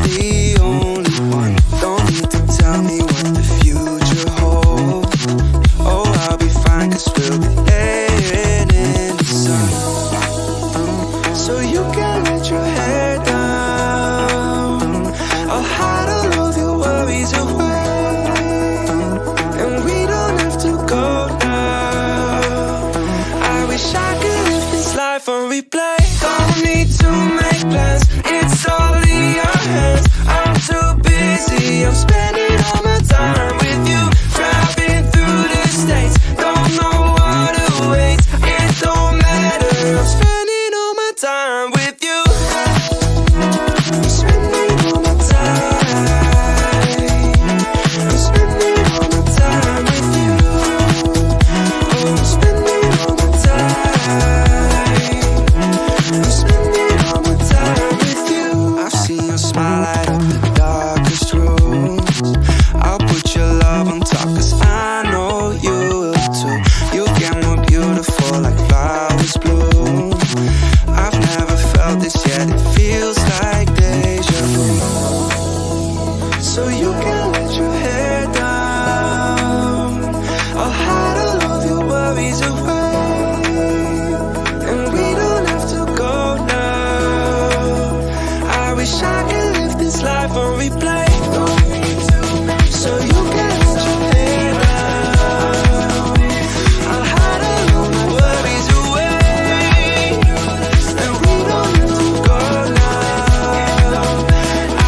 the only one. Don't need to tell me what the future holds. Oh, I'll be fine, 'cause we'll be laying in the sun. So you can let your hair down. I'll hide all of your worries away, and we don't have to go now. I wish I could live this life on replay. Don't need to make plans, it's all in your hands. I'm too busy, I'm spending all my time with you. Driving through the states, don't know what awaits. It don't matter, I'm spending all my time with you. I'm spending all my time. I'm spending all my time with you. Oh, I'm spending all my time. I'm spending all my time with you. I've seen your smile light up the darkest rooms. I'll put your love on top, 'cause I know you will too. You get more beautiful like flowers bloom. I've never felt this yet, it feels like deja vu. So you can let your hair down. I'll hide all of your worries away, and we don't have to go now. I wish I could live this life on replay. So you can let your hair down. I'll hide all of my worries away, and we don't have to go now.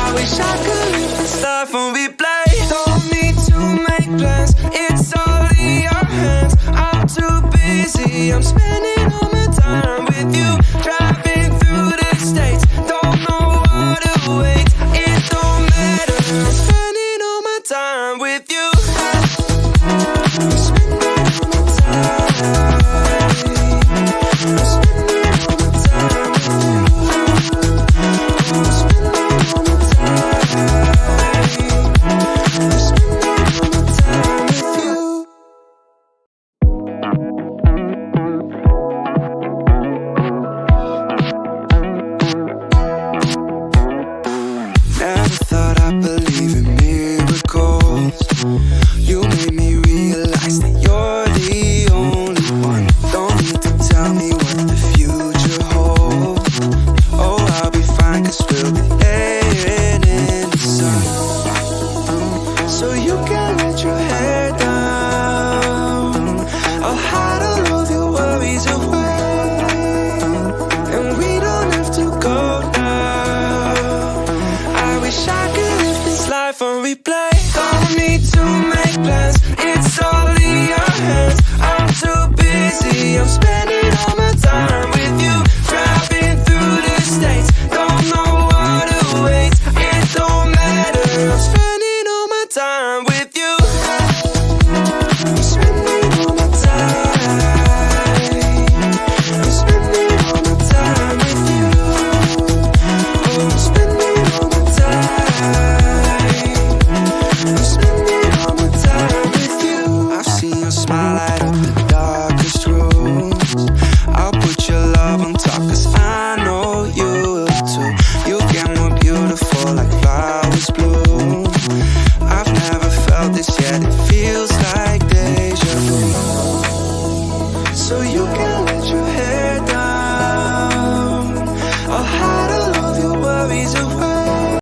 I wish I could live this life on replay. Don't need to make plans, it's all in your hands. I'm too busy, I'm spending all my time with you. Driving through the states, don't know what awaits. It don't matter, I'm spending all my time with you. I'm spending all my time. I'm spending all my time with you. I'm spending all my time. I'm spending all my time with you. Never thought I'd believe in miracles. You made me realize that you're the only one. Don't need to tell me what the future holds. Oh, I'll be fine, 'cause we'll be laying in the sun. So you can let your hair down. I'll hide all of your worries away, and we don't have to go now. I wish I could live this life on replay. Don't need to make plans, it's all in your hands. I'm too busy, I'm spending all my time with you. Driving through the states, don't know what awaits. It don't matter, I'm spending all my time with you. I'm spending all my time. I'm spending all my time with you. Oh, I'm spending all my time. I'm spending all my time with you. I've seen your smile light up the darkest rooms. I'll put your love on top, 'cause I know you will too. You get more beautiful like flowers bloom. I've never felt this yet, it